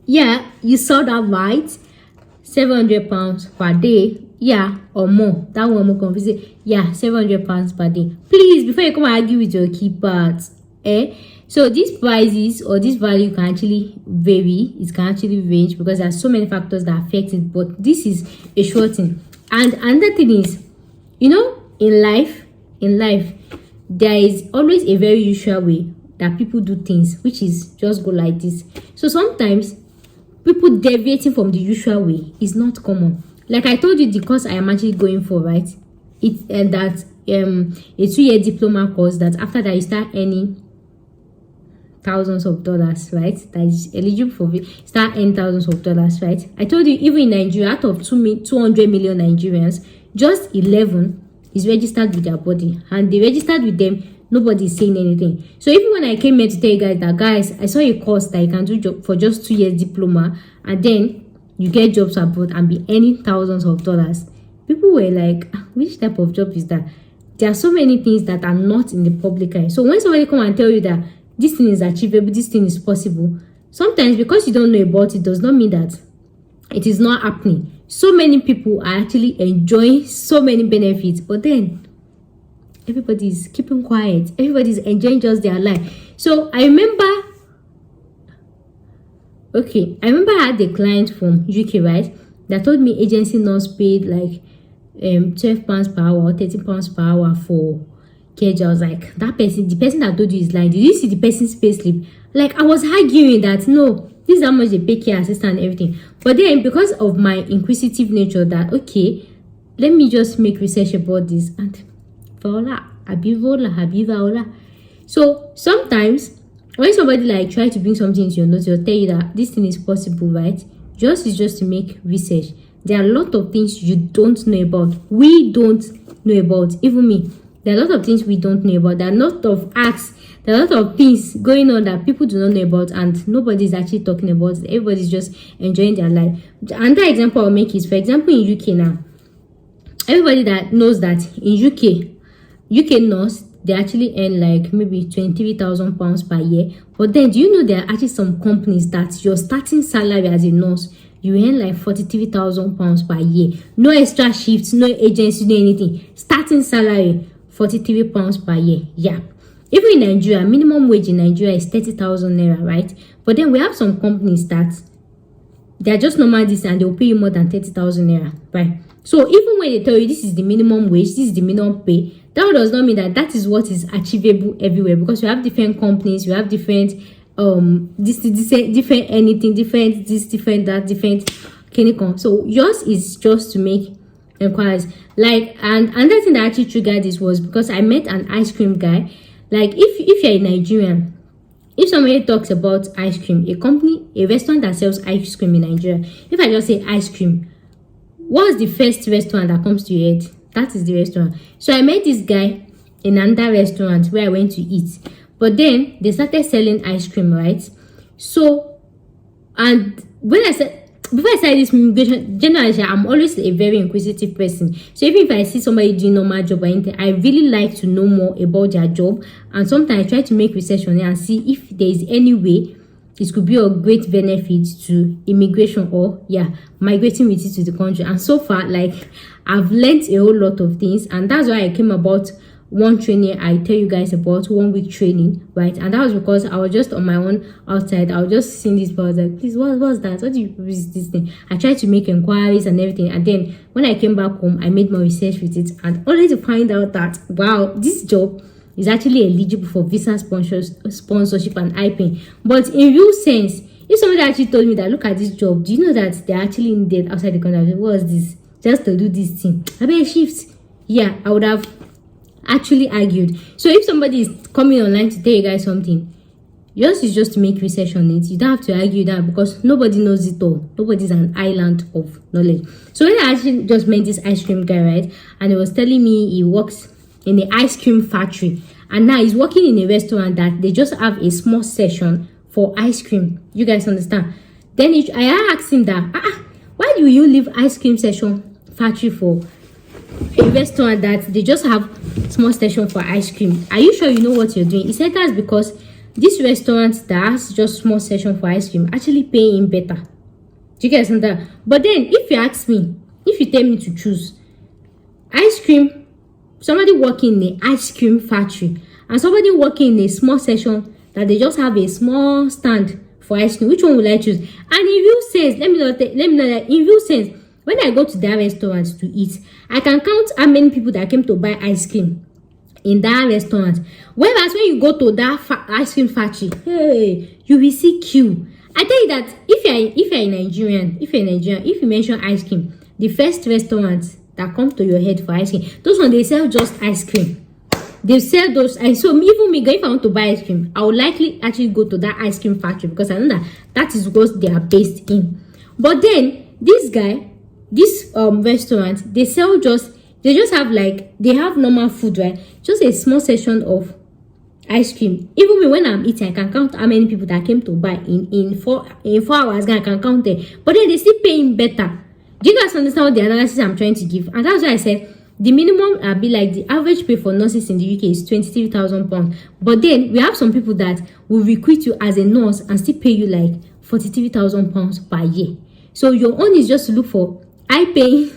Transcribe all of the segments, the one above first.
Yeah, you saw that right. £700 per day. Yeah, or more. That one more confusing. Yeah, £700 per day. Please, before you come and argue with your key parts, so these prices or this value can actually vary. It can actually range because there are so many factors that affect it. But this is a sure thing. And another thing is, you know, in life, there is always a very usual way that people do things, which is just go like this. So sometimes people deviating from the usual way is not common. Like I told you, the course I am actually going for, right? It's that a 2-year diploma course that after that you start earning thousands of dollars, right? That is eligible for it. Start earning thousands of dollars, right? I told you, even in Nigeria, out of 200 million Nigerians, just 11 is registered with their body, and they registered with them. Nobody is saying anything. So even when I came here to tell you guys that, guys, I saw a course that you can do for just 2 years diploma, and then you get jobs abroad and be earning thousands of dollars, people were like, which type of job is that? There are so many things that are not in the public eye. So when somebody come and tell you that this thing is achievable, this thing is possible, sometimes because you don't know about it does not mean that it is not happening. So many people are actually enjoying so many benefits, but then everybody is keeping quiet. Everybody is enjoying just their life. So I remember I had a client from UK, right, that told me agency nurse paid like £12 per hour or £13 per hour for care. I was like, the person that told you is lying. Did you see the person's payslip? Like, I was arguing that no, this is how much they pay care assistant and everything. But then because of my inquisitive nature, that okay, let me just make research about this, and so sometimes when somebody like try to bring something into your notes, they'll tell you that this thing is possible, right? Is just to make research. There are a lot of things you don't know about. We don't know about, even me. There are a lot of things we don't know about. There are a lot of acts. There are a lot of things going on that people do not know about, and nobody is actually talking about it. Everybody's just enjoying their life. Another example I'll make is, for example, in UK now, everybody that knows that in UK nurse, they actually earn like maybe £23,000 per year. But then, do you know there are actually some companies that your starting salary as a nurse, you earn like £43,000 per year. No extra shifts, no agency, no anything. Starting salary, £43 per year. Yeah. Even in Nigeria, minimum wage in Nigeria is 30,000 naira, right? But then we have some companies that they're just normal this and they'll pay you more than 30,000 naira, right? So even when they tell you this is the minimum wage, this is the minimum pay, that does not mean that that is what is achievable everywhere, because we have different companies, we have different different anything, different this, different that, different clinical. So yours is just to make inquiries. Like, and another thing that actually triggered this was because I met an ice cream guy. Like, if you're a Nigerian, if somebody talks about ice cream, a restaurant that sells ice cream in Nigeria, if I just say ice cream, what's the first restaurant that comes to your head? That is the restaurant. So I met this guy in another restaurant where I went to eat. But then they started selling ice cream, right? So, and when before I started this immigration, generally, I'm always a very inquisitive person. So even if I see somebody doing normal job or anything, I really like to know more about their job. And sometimes I try to make research on it and see if there is any way it could be a great benefit to immigration or migrating with it to the country. And so far, like, I've learned a whole lot of things, and that's why I came about one training I tell you guys about, 1 week training, right? And that was because I was just on my own outside. I was just seeing this, but I was like, please, what's that? What do you use this thing? I tried to make inquiries and everything, and then when I came back home, I made more research with it, and only to find out that wow, this job is actually eligible for visa sponsorship and IPing. But in real sense, if somebody actually told me that, look at this job, do you know that they're actually in debt outside the country? What was this? Just to do this thing, I bet shift. Yeah, I would have actually argued. So if somebody is coming online to tell you guys something, yours is just to make research on it. You don't have to argue that, because nobody knows it all. Nobody's an island of knowledge. So when I actually just met this ice cream guy, right, and he was telling me he works in the ice cream factory, and now he's working in a restaurant that they just have a small section for ice cream. You guys understand? Then I asked him that, why do you leave ice cream section factory for a restaurant that they just have small station for ice cream? Are you sure you know what you're doing? He said that's because this restaurant that has just small section for ice cream actually paying better. Do you guys understand? But then if you ask me, if you tell me to choose ice cream, somebody working in an ice cream factory, and somebody working in a small section that they just have a small stand for ice cream, which one will I choose? And in real sense, let me know that in real sense, when I go to that restaurant to eat, I can count how many people that came to buy ice cream in that restaurant. Whereas when you go to that ice cream factory, hey, you will see queue. I tell you that if you're Nigerian, if you mention ice cream, the first restaurant that comes to your head for ice cream, those ones, they sell just ice cream. They sell those, and so even me, if I want to buy ice cream, I would likely actually go to that ice cream factory because I know that is what they are based in. But then this guy, this restaurant, they just have like, they have normal food, right? Just a small section of ice cream. Even me, when I'm eating, I can count how many people that came to buy in 4 hours. I can count it. But then they still paying better. Do you guys understand what the analysis I'm trying to give? And that's why I said the minimum be like the average pay for nurses in the UK is £23,000. But then we have some people that will recruit you as a nurse and still pay you like £43,000 per year. So your own is just to look for high-paying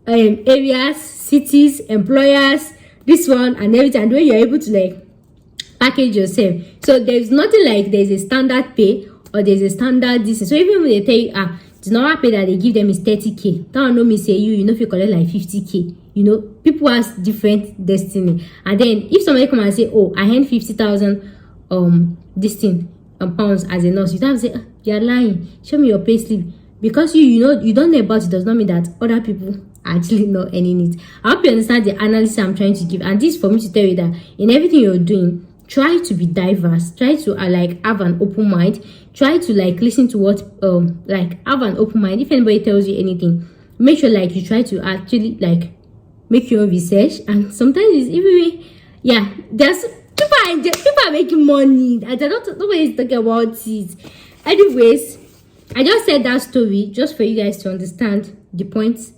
areas, cities, employers, this one and everything, and when you're able to like package yourself. So there's nothing like there's a standard pay or there's a standard this. So even when they tell you the normal pay that they give them is 30k, that will not mean say you know if you collect like 50k. You know, people has different destiny. And then if somebody come and say, oh, I earn 50,000 this thing pounds as a nurse, you don't have to say, you're lying, show me your pay slip. Because you don't know about it does not mean that other people actually not earning it. I hope you understand the analysis I'm trying to give, and this for me to tell you that in everything you're doing, try to be diverse, try to like have an open mind, try to like listen to what like have an open mind. If anybody tells you anything, make sure like you try to actually like make your own research. And sometimes it's even there's people are making money. I don't know nobody's talking about it. Anyways, I just said that story just for you guys to understand the points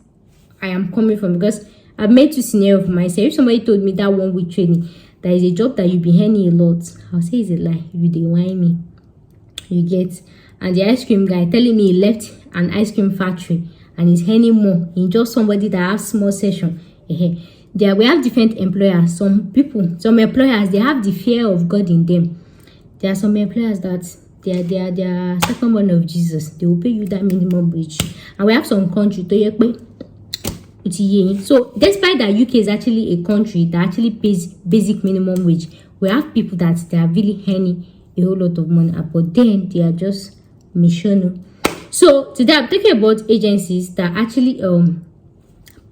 I am coming from, because I've made two scenarios for myself. If somebody told me that 1 week training, there is a job that you'll be earning a lot, I'll say it's a lie. You dey whine me. You get? And the ice cream guy telling me he left an ice cream factory and he's earning more in just somebody that has small session. There we have different employers. Some employers, they have the fear of God in them. There are some employers that they are second born of Jesus. They will pay you that minimum wage. And we have some country to so despite that UK is actually a country that actually pays basic minimum wage, we have people that they are really earning a whole lot of money, but then they are just missional. So today I'm talking about agencies that actually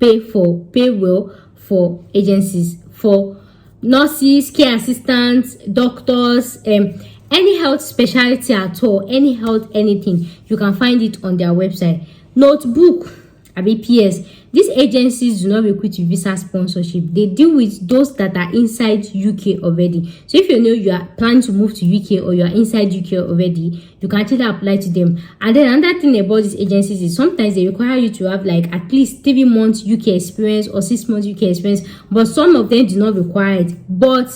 pay well for agencies, for nurses, care assistants, doctors, any health specialty at all, any health anything, you can find it on their website. Notebook, PS. These agencies do not recruit with visa sponsorship. They deal with those that are inside UK already. So if you know you are planning to move to UK or you are inside UK already, you can actually apply to them. And then another thing about these agencies is sometimes they require you to have like at least 3 months UK experience or 6 months UK experience, but some of them do not require it. But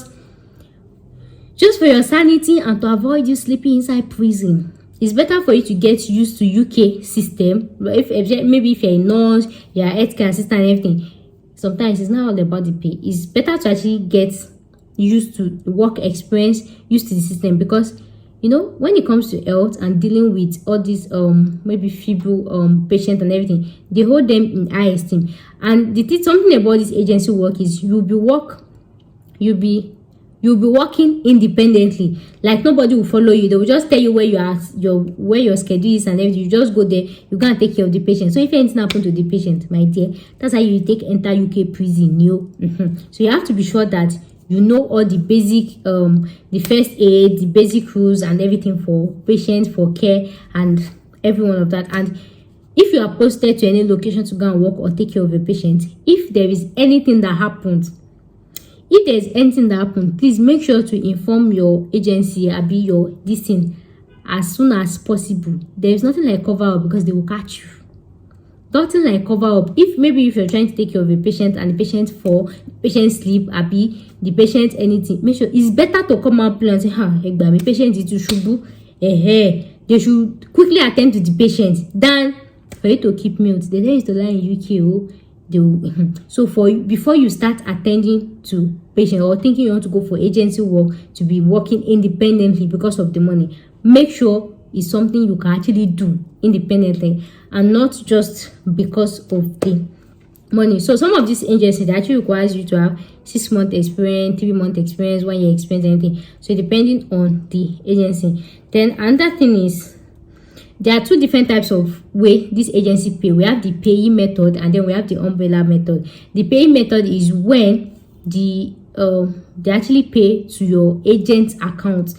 just for your sanity and to avoid you sleeping inside prison, it's better for you to get used to UK system. But if maybe if you're a nurse, you're a healthcare assistant and everything, sometimes it's not all about the pay. It's better to actually get used to work experience, used to the system, because you know when it comes to health and dealing with all these maybe feeble patients and everything, they hold them in high esteem. And something about this agency work is you'll be working independently. Like nobody will follow you. They will just tell you where you are, where your schedule is and everything. You just go there, you can't take care of the patient. So if anything happens to the patient, my dear, that's how you enter UK prison. So you have to be sure that you know all the basic the first aid, the basic rules and everything for patients, for care and every one of that. And if you are posted to any location to go and work or take care of a patient, if there is anything that happens, please make sure to inform your agency or your this thing as soon as possible. There is nothing like cover up, because they will catch you. nothing like cover up. If you're trying to take care of a patient and the patient fall, patient sleep, happy, the patient anything, make sure it's better to come out and say, my patient is to shubu. They should quickly attend to the patient than for you to keep mute. The day is to lie in UK. So before you start attending to patient or thinking you want to go for agency work to be working independently because of the money, make sure it's something you can actually do independently and not just because of the money. So some of these agencies actually requires you to have 6 month experience, 3 month experience, 1 year experience, anything. So depending on the agency. Then another thing is, there are 2 different types of way this agency pay. We have the payee method and then we have the umbrella method. The payee method is when they actually pay to your agent's account,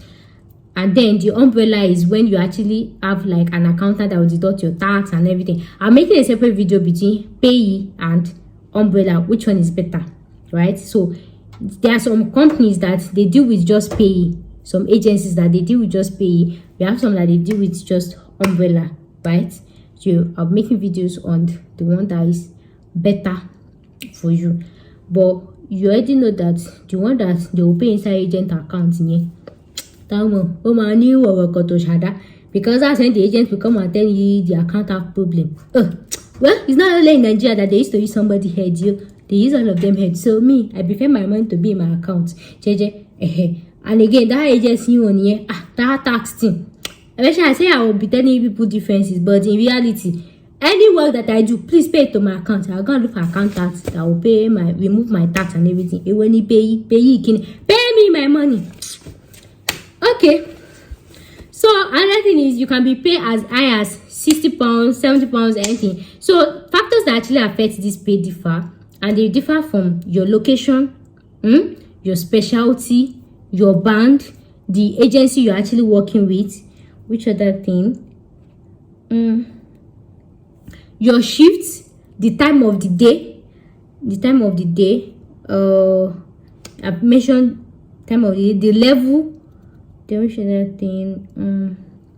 and then the umbrella is when you actually have like an accountant that will deduct your tax and everything. I'm making a separate video between payee and umbrella, which one is better, right? So there are some companies that they deal with just payee, some agencies that they deal with just payee. We have some that they deal with just umbrella, right? So I'm making videos on the one that is better for you, but you already know that the one that they will pay inside agent account because that's when the agent will come and tell you the account have problem. Well, it's not only in Nigeria that they used to use somebody head. They use all of them head. So me, I prefer my money to be in my account. And again, that agency on here, that tax thing. Eventually, I say I will be telling people differences, but in reality, any work that I do, please pay it to my account. I'll go and look for accountants that will pay remove my tax and everything. And when you pay me my money. Okay. So another thing is you can be paid as high as £60, £70, anything. So factors that actually affect this pay differ, and they differ from your location, your specialty, your band, the agency you're actually working with. Which other thing? Your shifts, the time of the day. I've mentioned time of the day, the level. Which other thing?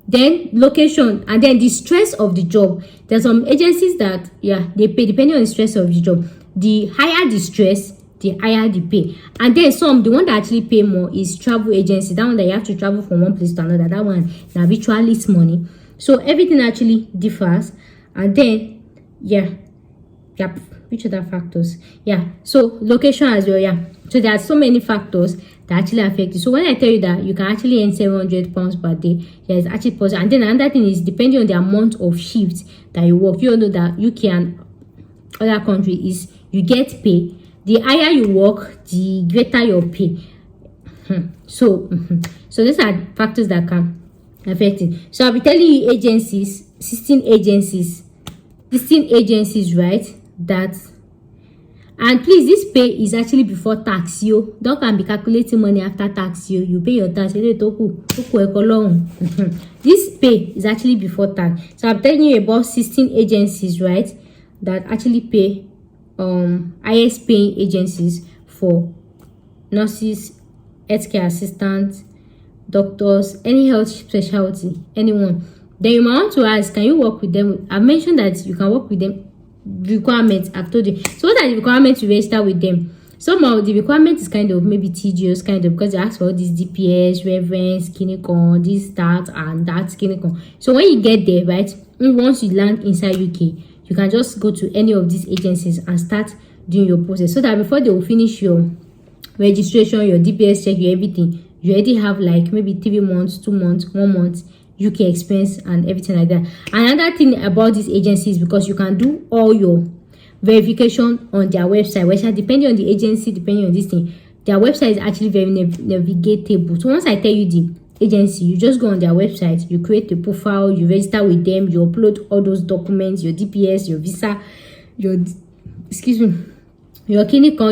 Then location, and then the stress of the job. There's some agencies that they pay depending on the stress of the job. The higher the stress, the higher the pay. And then the one that actually pay more is travel agency. That one that you have to travel from one place to another. That one now virtually is money. So everything actually differs. And then which other factors? So location as well. So there are so many factors that actually affect you. So when I tell you that you can actually earn £700 per day, it's actually possible. And then another thing is depending on the amount of shifts that you work. You all know that UK and other countries is you get pay. The higher you work, the greater your pay. So these are factors that can affect it. So I'll be telling you agencies, 16 agencies, right? And please, this pay is actually before tax. You don't can be calculating money after tax. You pay your tax. This pay is actually before tax. So I'm telling you about 16 agencies, right, that actually pay highest paying agencies for nurses, healthcare assistants, doctors, any health specialty, anyone. Then you might want to ask, can you work with them? I've mentioned that you can work with them. Requirements, I've told you. So what are the requirements to register with them? Some of the requirements is kind of maybe tedious, because they ask for all these DPS, reference, clinical, this, that, and that clinical. So when you get there, right, once you land inside UK, you can just go to any of these agencies and start doing your process, so that before they will finish your registration, your DPS check, your everything, you already have like maybe 3 months, 2 months, 1 month UK expense and everything like that. Another thing about these agencies, because you can do all your verification on their website, which are depending on the agency, depending on this thing, their website is actually very navigatable. So once I tell you the agency, you just go on their website, you create a profile, you register with them, you upload all those documents, your DPS, your visa, your clinical,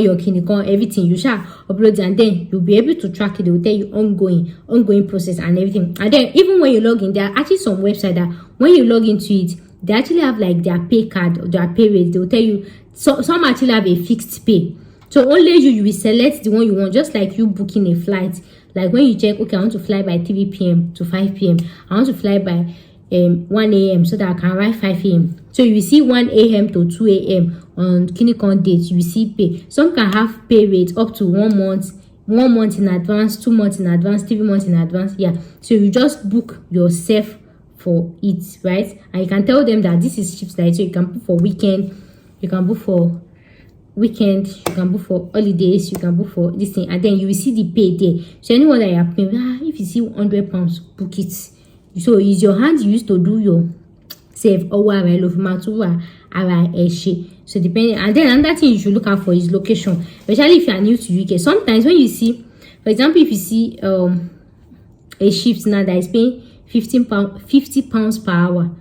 everything. You shall upload it, and then you'll be able to track it. They will tell you ongoing process and everything. And then even when you log in, there are actually some website that when you log into it, they actually have like their pay card or their pay rate. They will tell you, some actually have a fixed pay. So only you will select the one you want, just like you booking a flight. Like when you check, okay, I want to fly by 3 p.m. to 5 p.m. I want to fly by 1 a.m. so that I can arrive 5 a.m. So you see 1 a.m. to 2 a.m. on clinical dates, you see pay. Some can have pay rates up to 1 month, 1 month in advance, 2 months in advance, 3 months in advance. Yeah, so you just book yourself for it, right? And you can tell them that this is shifts, like, so you can book for weekend, you can book for weekend, you can book for holidays, you can book for this thing, and then you will see the pay there. So anyone that you are paying, if you see £100, book it. So it's your hand you used to do your save or so depending. And then another thing you should look out for is location, especially if you are new to UK. Sometimes when you see, for example, if you see a shift now that is paying £50 per hour,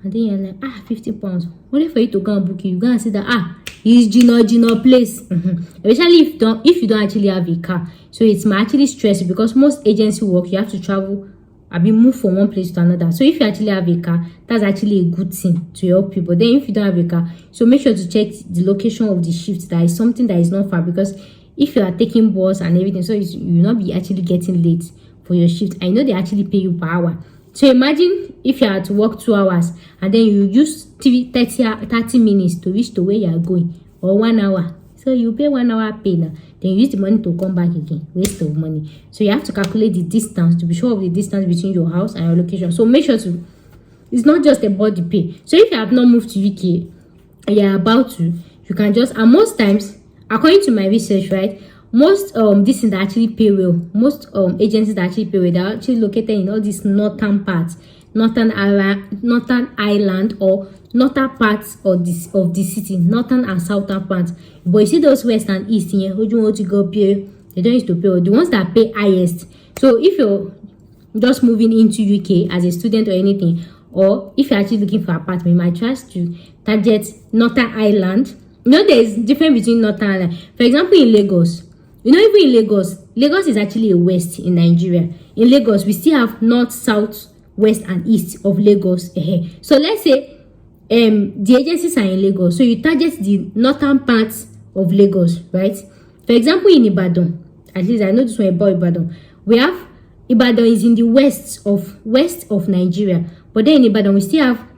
and then you're like, £50. Only for you to go and book it, you go and see that it's Gino place. Especially if you don't actually have a car. So it's actually stressful because most agency work you have to travel, move from one place to another. So if you actually have a car, that's actually a good thing to help people. Then if you don't have a car, so make sure to check the location of the shift. That is something that is not far, because if you are taking bus and everything, so you will not be actually getting late for your shift. I know they actually pay you per hour. So imagine if you are to work 2 hours and then you use 30 minutes to reach to where you are going, or 1 hour. So you pay 1 hour pay now. Then you use the money to come back again. Waste of money. So you have to calculate the distance to be sure of the distance between your house and your location. So make sure to, it's not just about the pay. So if you have not moved to UK and you are about to, you can just, and most times, according to my research, right, most this is actually pay well. Most agencies that actually pay well, they're actually located in all these northern parts, northern island or northern parts of the city, northern and southern parts. But you see those west and east here, who do you want to go pay? They don't used to pay, or the ones that pay highest. So if you're just moving into UK as a student or anything, or if you're actually looking for an apartment, you might try to target northern island. You know, there's difference between northern island. For example, in Lagos, you know, even in Lagos is actually a west in Nigeria. In Lagos, we still have north, south, west, and east of Lagos. So let's say the agencies are in Lagos, so you target the northern parts of Lagos, right? For example, in Ibadan, at least I know this one about Ibadan. We have Ibadan is in the west of Nigeria, but then in Ibadan we still have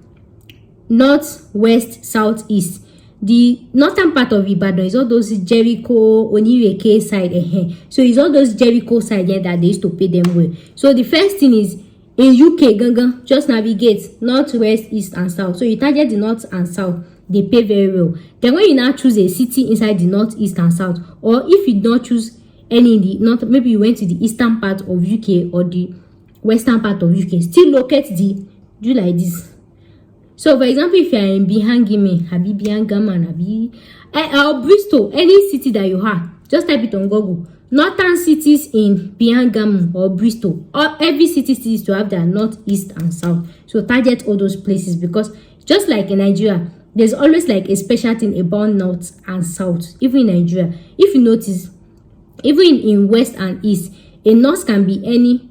north, west, south, east. The northern part of Ibadan is all those Jericho, Oniweke side. So it's all those Jericho side here that they used to pay them well. So the first thing is, in UK, just navigate north, west, east, and south. So you target the north and south, they pay very well. Then when you now choose a city inside the north, east, and south, or if you don't choose any in the north, maybe you went to the eastern part of UK or the western part of UK, still locate do like this. So for example, if you are in Bihangime, or Bristol, any city that you have, just type it on Google. Northern cities in Birmingham or Bristol, or every city needs to have their north, east, and south. So target all those places, because just like in Nigeria, there's always like a special thing about north and south. Even in Nigeria, if you notice, even in west and east, a north can be any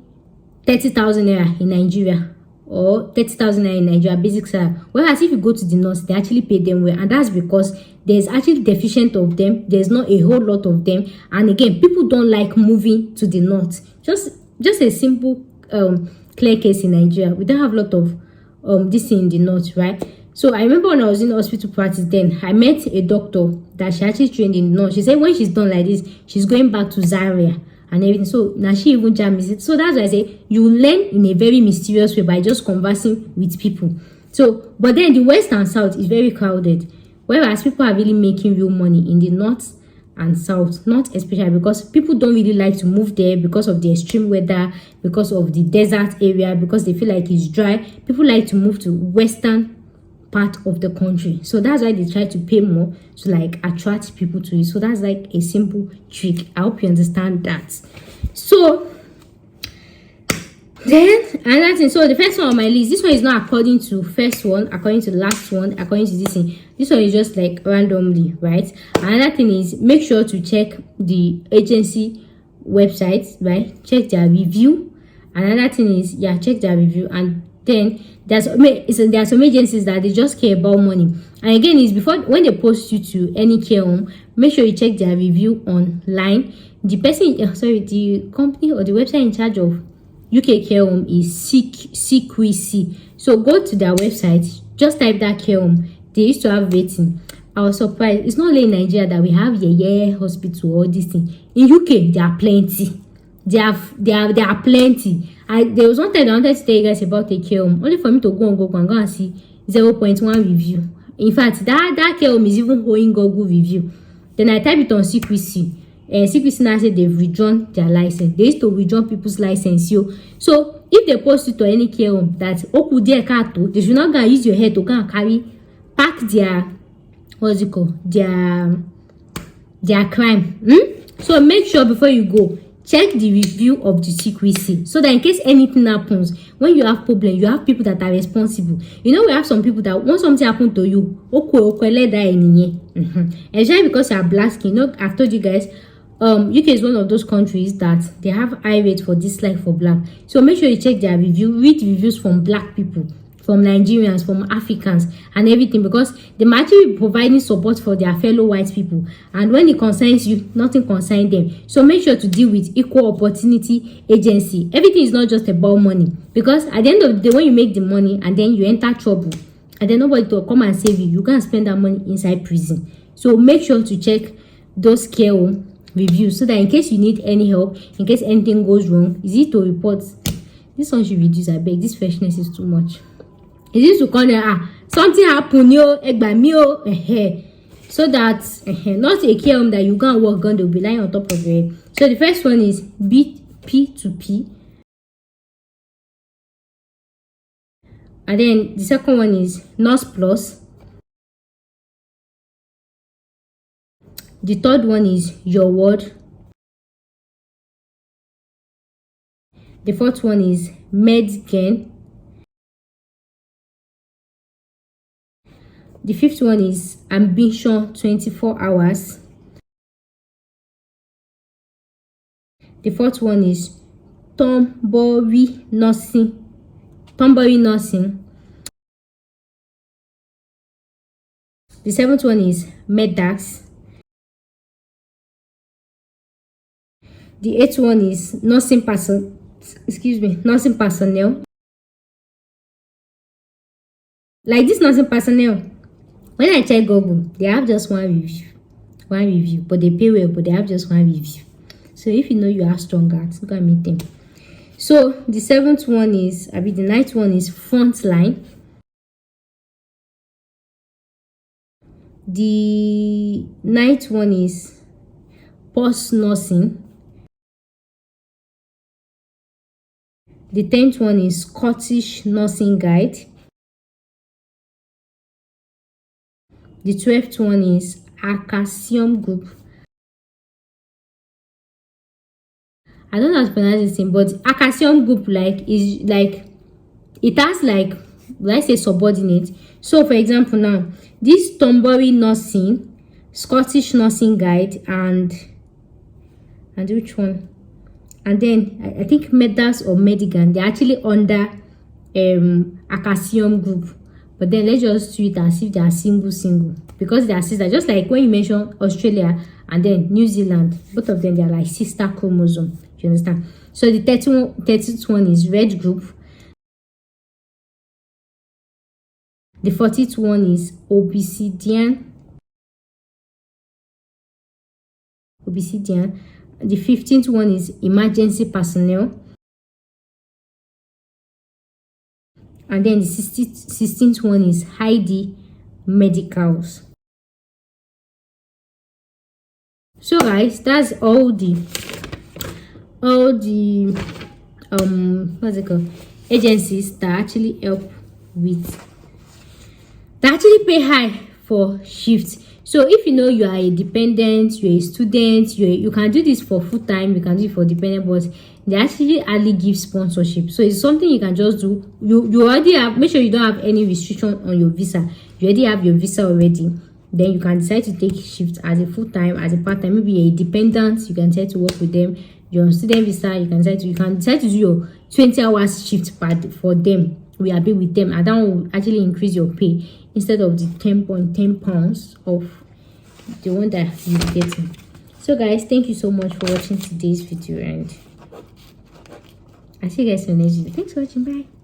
30,000 naira in Nigeria, or 30,000 naira in Nigeria basic salary. Whereas if you go to the north, they actually pay them well, and that's because there's actually deficient of them. There's not a whole lot of them, and again, people don't like moving to the north. Just a simple clear case in Nigeria, we don't have a lot of this in the north, right? So I remember when I was in hospital practice, then I met a doctor that she actually trained in the north. She said when she's done like this, she's going back to Zaria and everything. So now she even jams it. So that's why I say you learn in a very mysterious way by just conversing with people. So, but then the west and south is very crowded, whereas people are really making real money in the north and south, not especially because people don't really like to move there because of the extreme weather, because of the desert area, because they feel like it's dry. People like to move to western part of the country, so that's why they try to pay more to like attract people to it. So that's like a simple trick. I hope you understand that. So then another thing, so the first one on my list, this one is not according to first one, according to last one, according to this thing. This one is just like randomly, right? Another thing is, make sure to check the agency websites, right? Check their review. Another thing is, yeah, check their review. And then there are some agencies that they just care about money. And again, is before when they post you to any care home, make sure you check their review online. The person, the company or the website in charge of UK care home is CQC. So go to their website, just type that care home. They used to have rating. I was surprised. It's not only in Nigeria that we have hospital, all this thing. In UK, there are plenty. There are plenty. There was one time I wanted to tell you guys about a care home, only for me to go and see 0.1 review. In fact, that care home is even holding Google review. Then I type it on CQC. CQC now said they've withdrawn their license. They used to withdraw people's license. So if they post it to any care home that they should not go and use your head to go and pack their their crime. So make sure before you go, check the review of the CQC, so that in case anything happens, when you have problem, you have people that are responsible. You know, we have some people that when something happen to you, especially because you are black skin. You know, I've told you guys, UK is one of those countries that they have high rate for dislike for black. So make sure you check their review, read reviews from black people, from Nigerians, from Africans, and everything, because they might actually be providing support for their fellow white people. And when it concerns you, nothing concerns them. So make sure to deal with equal opportunity agency. Everything is not just about money, because at the end of the day, when you make the money and then you enter trouble, and then nobody to come and save you, you can't spend that money inside prison. So make sure to check those care home reviews, so that in case you need any help, in case anything goes wrong, is it to report. This one should reduce. I beg, this freshness is too much. It is to call them, something happen, so that not a care home that you can't work on, they'll be lying on top of your head. So the first one is P2P, and then the second one is Nurse Plus. The third one is Your Word. The fourth one is Medgain. The fifth one is Ambition 24 Hours. The fourth one is Tombory Nursing. The seventh one is Medax. The eighth one is nursing personnel. Like this nursing personnel, when I check Google, they have just one review, but they pay well, but they have just one review. So if you know you have strong hearts, you can meet them. So the ninth one is Frontline. The ninth one is Post Nursing. The 10th one is Scottish Nursing Guide. The 12th one is Acacium Group. I don't know how to pronounce this thing, but Acacium Group it has let's say subordinate. So for example, now this Tombory Nursing, Scottish Nursing Guide, and which one? And then I think Medas or Medigan, they're actually under Acacium Group. But then let's just treat it as if they are single, because they are sister. Just like when you mention Australia and then New Zealand, both of them, they are like sister chromosome. You understand? So the 30th one is Red Group. The 40th one is Obsidian. The 15th one is Emergency Personnel. And then the 16th one is Heidi Medicals. So guys, that's all the what's it called, agencies that actually help with, that actually pay high for shifts. So if you know you are a dependent, you're a student, you can do this for full time, you can do it for dependent, but they actually hardly give sponsorship. So it's something you can just do. You already have, make sure you don't have any restriction on your visa. You already have your visa already. Then you can decide to take shifts as a full time, as a part time. Maybe you're a dependent, you can decide to work with them. You're on student visa, you can decide to do your 20 hours shift for them. We are paid with them, and that will actually increase your pay instead of the 10.10 pounds of the one that you're getting. So guys, thank you so much for watching today's video, and I'll see you guys in the next video. Thanks for watching. Bye.